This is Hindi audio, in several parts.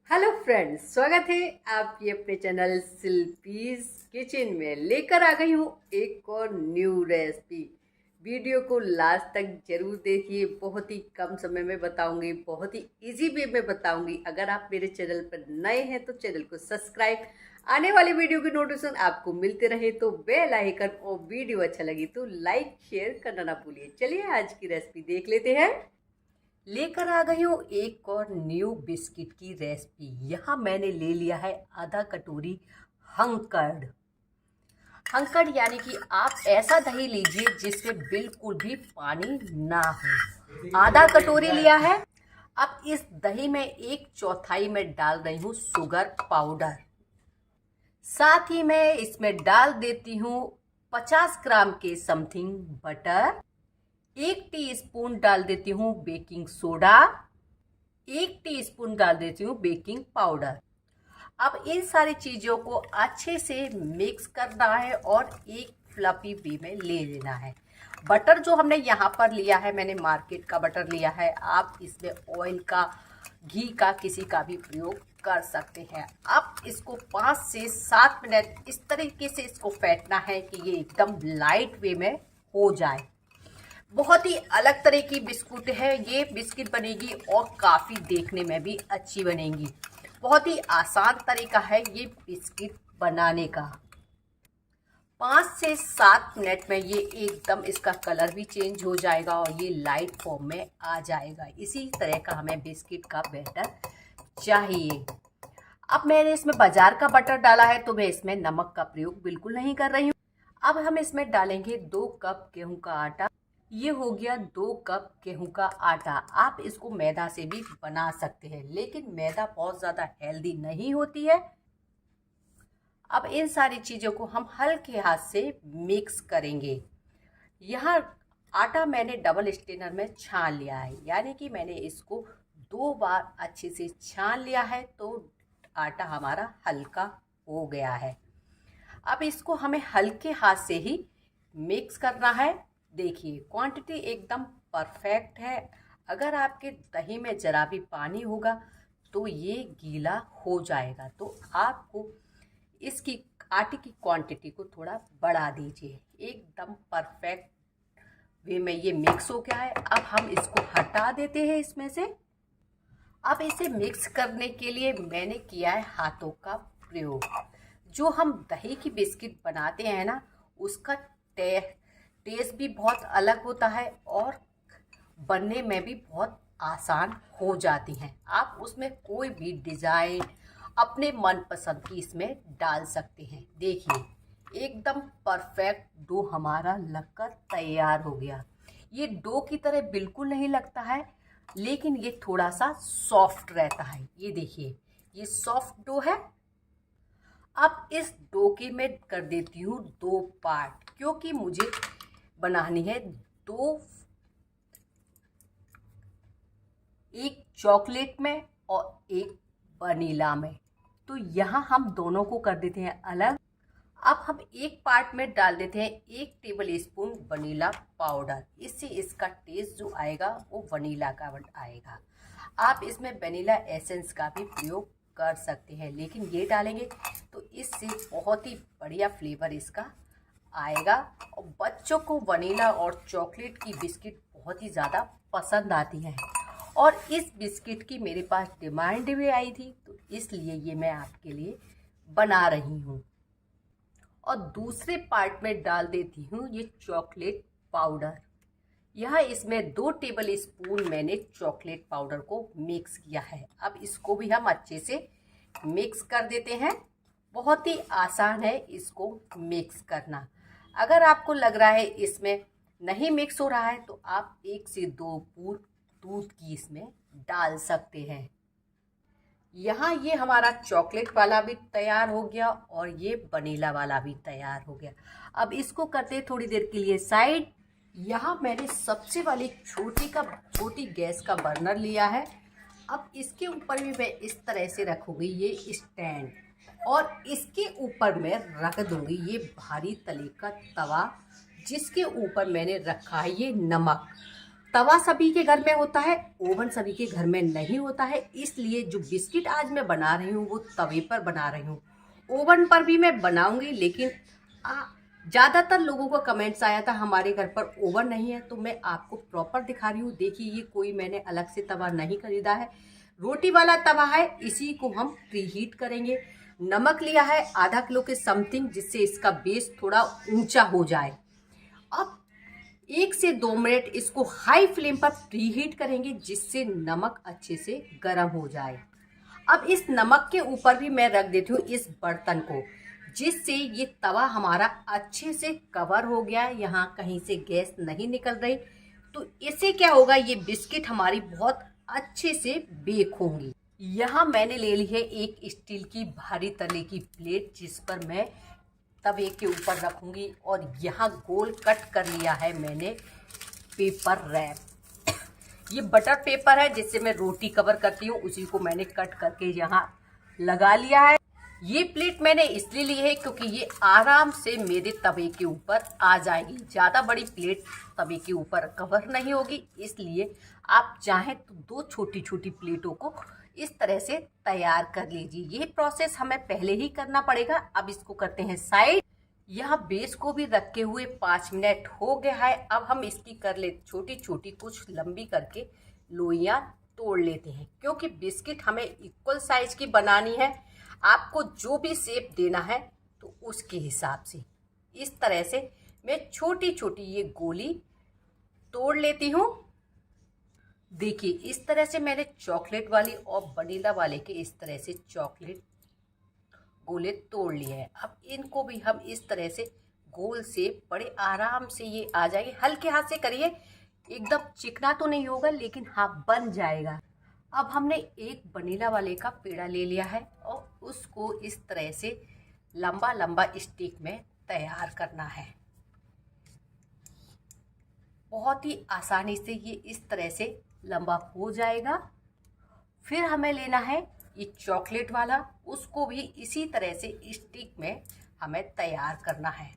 हेलो फ्रेंड्स, स्वागत है आपके अपने चैनल शिल्पीज किचन में। लेकर आ गई हूँ एक और न्यू रेसिपी। वीडियो को लास्ट तक जरूर देखिए। बहुत ही कम समय में बताऊंगी, बहुत ही इजी वे में बताऊंगी। अगर आप मेरे चैनल पर नए हैं तो चैनल को सब्सक्राइब, आने वाली वीडियो की नोटिफिकेशन आपको मिलते रहे तो बेल आइकन, और वीडियो अच्छा लगी तो लाइक शेयर करना ना भूलिए। चलिए आज की रेसिपी देख लेते हैं। लेकर आ गई हूँ एक और न्यू बिस्किट की रेसिपी। यहाँ मैंने ले लिया है आधा कटोरी हंकड़। हंकड़ यानी कि आप ऐसा दही लीजिए जिसमें बिल्कुल भी पानी ना हो। आधा कटोरी लिया है। अब इस दही में 1/4 में डाल रही हूँ शुगर पाउडर। साथ ही मैं इसमें डाल देती हूँ 50 ग्राम के समथिंग बटर। 1 टीस्पून डाल देती हूँ बेकिंग सोडा। 1 टीस्पून डाल देती हूँ बेकिंग पाउडर। अब इन सारी चीज़ों को अच्छे से मिक्स करना है और एक फ्लफी वे में ले लेना है। बटर जो हमने यहाँ पर लिया है, मैंने मार्केट का बटर लिया है। आप इसमें ऑयल का, घी का, किसी का भी प्रयोग कर सकते हैं। अब इसको 5 से 7 मिनट इस तरीके से इसको फेंटना है कि ये एकदम लाइट वे में हो जाए। बहुत ही अलग तरह की बिस्कुट है ये। बिस्किट बनेगी और काफ़ी देखने में भी अच्छी बनेगी। बहुत ही आसान तरीका है ये बिस्किट बनाने का। 5 से 7 मिनट में ये एकदम इसका कलर भी चेंज हो जाएगा और ये लाइट फॉर्म में आ जाएगा। इसी तरह का हमें बिस्किट का बैटर चाहिए। अब मैंने इसमें बाजार का बटर डाला है तो मैं इसमें नमक का प्रयोग बिल्कुल नहीं कर रही हूँ। अब हम इसमें डालेंगे 2 कप गेहूं का आटा। ये हो गया 2 कप गेहूं का आटा। आप इसको मैदा से भी बना सकते हैं, लेकिन मैदा बहुत ज़्यादा हेल्दी नहीं होती है। अब इन सारी चीज़ों को हम हल्के हाथ से मिक्स करेंगे। यहाँ आटा मैंने डबल स्ट्रेनर में छान लिया है, यानी कि मैंने इसको 2 बार अच्छे से छान लिया है तो आटा हमारा हल्का हो गया है। अब इसको हमें हल्के हाथ से ही मिक्स करना है। देखिए क्वांटिटी एकदम परफेक्ट है। अगर आपके दही में ज़रा भी पानी होगा तो ये गीला हो जाएगा, तो आपको इसकी आटे की क्वांटिटी को थोड़ा बढ़ा दीजिए। एकदम परफेक्ट वे में ये मिक्स हो गया है। अब हम इसको हटा देते हैं इसमें से। अब इसे मिक्स करने के लिए मैंने किया है हाथों का प्रयोग। जो हम दही की बिस्किट बनाते हैं ना, उसका टेस्ट भी बहुत अलग होता है और बनने में भी बहुत आसान हो जाती हैं। आप उसमें कोई भी डिज़ाइन अपने मनपसंद की इसमें डाल सकते हैं। देखिए एकदम परफेक्ट डो हमारा लगकर तैयार हो गया। ये डो की तरह बिल्कुल नहीं लगता है, लेकिन ये थोड़ा सा सॉफ्ट रहता है। ये देखिए ये सॉफ्ट डो है। अब इस डो की मैं कर देती हूँ 2 पार्ट, क्योंकि मुझे बनानी है 2, एक चॉकलेट में और एक वनीला में। तो यहाँ हम दोनों को कर देते हैं अलग। अब हम एक पार्ट में डाल देते हैं 1 टेबल स्पून वनीला पाउडर। इससे इसका टेस्ट जो आएगा वो वनीला का आएगा। आप इसमें वनीला एसेंस का भी प्रयोग कर सकते हैं, लेकिन ये डालेंगे तो इससे बहुत ही बढ़िया फ्लेवर इसका आएगा। और बच्चों को वनीला और चॉकलेट की बिस्किट बहुत ही ज़्यादा पसंद आती है, और इस बिस्किट की मेरे पास डिमांड भी आई थी, तो इसलिए ये मैं आपके लिए बना रही हूँ। और दूसरे पार्ट में डाल देती हूँ ये चॉकलेट पाउडर। यहाँ इसमें 2 टेबल स्पून मैंने चॉकलेट पाउडर को मिक्स किया है। अब इसको भी हम अच्छे से मिक्स कर देते हैं। बहुत ही आसान है इसको मिक्स करना। अगर आपको लग रहा है इसमें नहीं मिक्स हो रहा है तो आप 1 से 2 बूंद दूध की इसमें डाल सकते हैं। यहाँ ये हमारा चॉकलेट वाला भी तैयार हो गया और ये वनीला वाला भी तैयार हो गया। अब इसको करते हैं थोड़ी देर के लिए साइड। यहाँ मैंने सबसे वाली छोटी गैस का बर्नर लिया है। अब इसके ऊपर भी मैं इस तरह से रखूँगी ये स्टैंड, और इसके ऊपर मैं रख दूँगी ये भारी तले का तवा, जिसके ऊपर मैंने रखा है ये नमक, तवा सभी के घर में होता है, ओवन सभी के घर में नहीं होता है, इसलिए जो बिस्किट आज मैं बना रही हूँ वो तवे पर बना रही हूँ। ओवन पर भी मैं बनाऊंगी, लेकिन ज़्यादातर लोगों का कमेंट्स आया था हमारे घर पर ओवन नहीं है, तो मैं आपको प्रॉपर दिखा रही हूँ। देखिए, ये कोई मैंने अलग से तवा नहीं खरीदा है, रोटी वाला तवा है, इसी को हम प्रीहीट करेंगे। नमक लिया है आधा किलो के समथिंग, जिससे इसका बेस थोड़ा ऊंचा हो जाए। अब 1 से 2 मिनट इसको हाई फ्लेम पर प्रीहीट करेंगे, जिससे नमक अच्छे से गर्म हो जाए। अब इस नमक के ऊपर भी मैं रख देती हूँ इस बर्तन को, जिससे ये तवा हमारा अच्छे से कवर हो गया है, यहाँ कहीं से गैस नहीं निकल रही। तो इससे क्या होगा, ये बिस्किट हमारी बहुत अच्छे से बेक होंगी। यहाँ मैंने ले ली है एक स्टील की भारी तले की प्लेट, जिस पर मैं तवे के ऊपर रखूंगी, और यहाँ गोल कट कर लिया है मैंने पेपर रैप। ये बटर पेपर है जिससे मैं रोटी कवर करती हूँ, उसी को मैंने कट करके यहाँ लगा लिया है। ये प्लेट मैंने इसलिए ली है क्योंकि ये आराम से मेरे तवे के ऊपर आ जाएगी। ज़्यादा बड़ी प्लेट तवे के ऊपर कवर नहीं होगी, इसलिए आप चाहें तो 2 छोटी छोटी प्लेटों को इस तरह से तैयार कर लीजिए। ये प्रोसेस हमें पहले ही करना पड़ेगा। अब इसको करते हैं साइड। यहाँ बेस को भी रखे हुए 5 मिनट हो गया है। अब हम इसकी कर ले छोटी छोटी कुछ लंबी करके लोइयाँ तोड़ लेते हैं, क्योंकि बिस्किट हमें इक्वल साइज की बनानी है। आपको जो भी शेप देना है तो उसके हिसाब से इस तरह से मैं छोटी छोटी ये गोली तोड़ लेती हूँ। देखिए, इस तरह से मैंने चॉकलेट वाली और वनीला वाले के इस तरह से चॉकलेट गोले तोड़ लिए हैं। अब इनको भी हम इस तरह से गोल से बड़े आराम से ये आ जाएगी। हल्के हाथ से करिए, एकदम चिकना तो नहीं होगा, लेकिन हाँ बन जाएगा। अब हमने एक वनीला वाले का पेड़ा ले लिया है और उसको इस तरह से लंबा लंबा स्टिक में तैयार करना है। बहुत ही आसानी से ये इस तरह से लंबा हो जाएगा। फिर हमें लेना है ये चॉकलेट वाला, उसको भी इसी तरह से स्टिक में हमें तैयार करना है।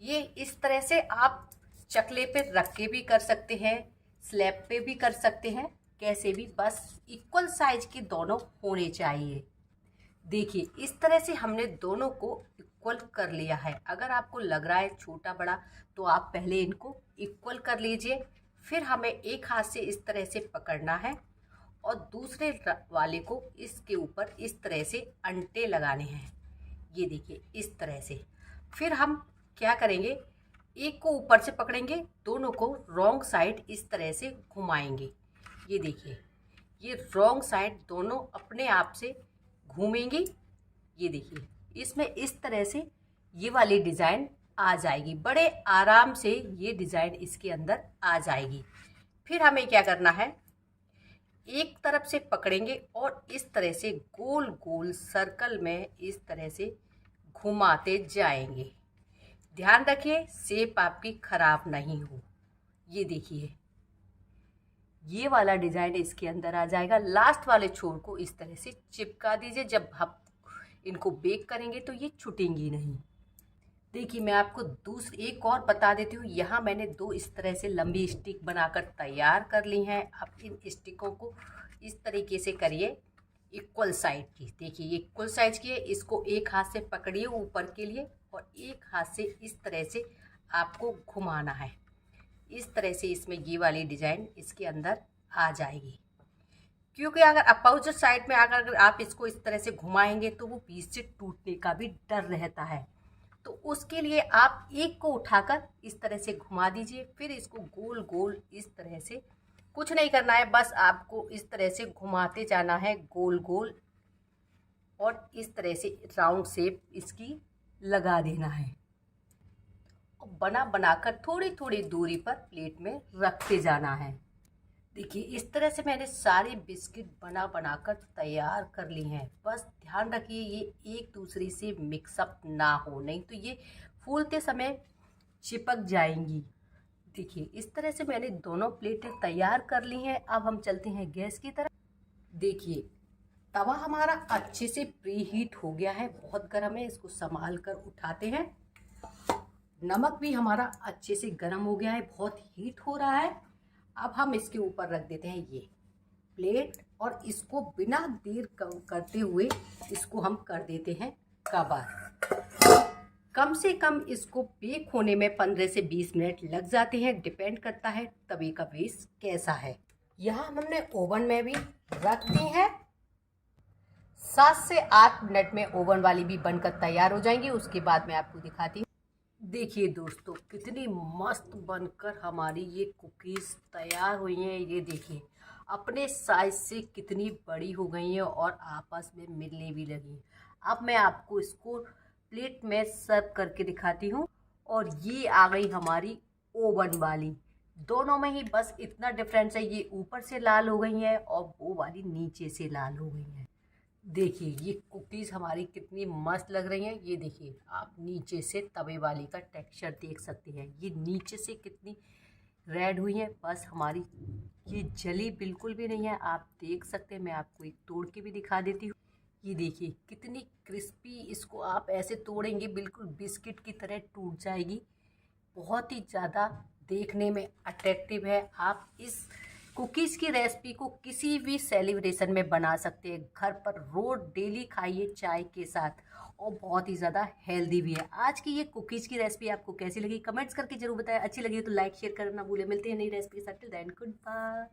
ये इस तरह से आप चकले पे रख के भी कर सकते हैं, स्लैब पे भी कर सकते हैं, कैसे भी, बस इक्वल साइज के दोनों होने चाहिए। देखिए, इस तरह से हमने दोनों को इक्वल कर लिया है। अगर आपको लग रहा है छोटा बड़ा तो आप पहले इनको इक्वल कर लीजिए। फिर हमें एक हाथ से इस तरह से पकड़ना है और दूसरे वाले को इसके ऊपर इस तरह से अंटे लगाने हैं। ये देखिए, इस तरह से। फिर हम क्या करेंगे, एक को ऊपर से पकड़ेंगे, दोनों को रॉन्ग साइड इस तरह से घुमाएंगे। ये देखिए, ये रॉन्ग साइड दोनों अपने आप से घूमेंगी। ये देखिए, इसमें इस तरह से ये वाली डिज़ाइन आ जाएगी। बड़े आराम से ये डिज़ाइन इसके अंदर आ जाएगी। फिर हमें क्या करना है, एक तरफ से पकड़ेंगे और इस तरह से गोल गोल सर्कल में इस तरह से घुमाते जाएंगे। ध्यान रखिए शेप आपकी खराब नहीं हो। ये देखिए, ये वाला डिज़ाइन इसके अंदर आ जाएगा। लास्ट वाले छोर को इस तरह से चिपका दीजिए। जब हम इनको बेक करेंगे तो ये छूटेंगी नहीं। देखिए, मैं आपको एक और बता देती हूँ। यहाँ मैंने 2 इस तरह से लंबी स्टिक बनाकर तैयार कर ली हैं। अब इन स्टिकों को इस तरीके से करिए इक्वल साइड की। देखिए, ये इक्वल साइज की है। इसको एक हाथ से पकड़िए ऊपर के लिए और एक हाथ से इस तरह से आपको घुमाना है। इस तरह से इसमें ये वाली डिज़ाइन इसके अंदर आ जाएगी। क्योंकि अगर अपोजिट साइड में अगर आप इसको इस तरह से घुमाएंगे तो वो बीच से टूटने का भी डर रहता है। तो उसके लिए आप एक को उठाकर इस तरह से घुमा दीजिए। फिर इसको गोल गोल इस तरह से, कुछ नहीं करना है, बस आपको इस तरह से घुमाते जाना है गोल गोल, और इस तरह से राउंड शेप इसकी लगा देना है। बना बनाकर थोड़ी थोड़ी दूरी पर प्लेट में रखते जाना है। देखिए, इस तरह से मैंने सारे बिस्किट बना बनाकर तैयार कर ली हैं। बस ध्यान रखिए ये एक दूसरे से मिक्सअप ना हो, नहीं तो ये फूलते समय चिपक जाएंगी। देखिए, इस तरह से मैंने दोनों प्लेटें तैयार कर ली हैं। अब हम चलते हैं गैस की तरफ। देखिए, तवा हमारा अच्छे से प्री हीट हो गया है, बहुत गर्म है। इसको संभाल कर उठाते हैं। नमक भी हमारा अच्छे से गर्म हो गया है, बहुत हीट हो रहा है। अब हम इसके ऊपर रख देते हैं ये प्लेट और इसको बिना देर करते हुए इसको हम कर देते हैं कवर। कम से कम इसको बेक होने में 15 से 20 मिनट लग जाते हैं, डिपेंड करता है तवे का बेस कैसा है। यहाँ हमने ओवन में भी रख दी है। 7 से 8 मिनट में ओवन वाली भी बनकर तैयार हो जाएंगी, उसके बाद मैं आपको दिखाती हूँ। देखिए दोस्तों, कितनी मस्त बनकर हमारी ये कुकीज़ तैयार हुई हैं। ये देखिए अपने साइज से कितनी बड़ी हो गई हैं और आपस में मिलने भी लगी। अब मैं आपको इसको प्लेट में सर्व करके दिखाती हूँ। और ये आ गई हमारी ओवन वाली। दोनों में ही बस इतना डिफरेंस है, ये ऊपर से लाल हो गई हैं और वो वाली नीचे से लाल हो गई हैं। देखिए ये कुकीज़ हमारी कितनी मस्त लग रही हैं। ये देखिए आप नीचे से तवे वाली का टेक्सचर देख सकते हैं, ये नीचे से कितनी रेड हुई है। बस हमारी ये जली बिल्कुल भी नहीं है, आप देख सकते हैं। मैं आपको एक तोड़ के भी दिखा देती हूँ। ये देखिए कितनी क्रिस्पी, इसको आप ऐसे तोड़ेंगे बिल्कुल बिस्किट की तरह टूट जाएगी। बहुत ही ज़्यादा देखने में अट्रैक्टिव है। आप इस कुकीज़ की रेसिपी को किसी भी सेलिब्रेशन में बना सकते हैं, घर पर रोज़ डेली खाइए चाय के साथ, और बहुत ही ज़्यादा हेल्दी भी है। आज की ये कुकीज़ की रेसिपी आपको कैसी लगी कमेंट्स करके जरूर बताएं। अच्छी लगी तो लाइक शेयर करना भूलें। मिलते हैं नई रेसिपी के साथ। Till then good bye.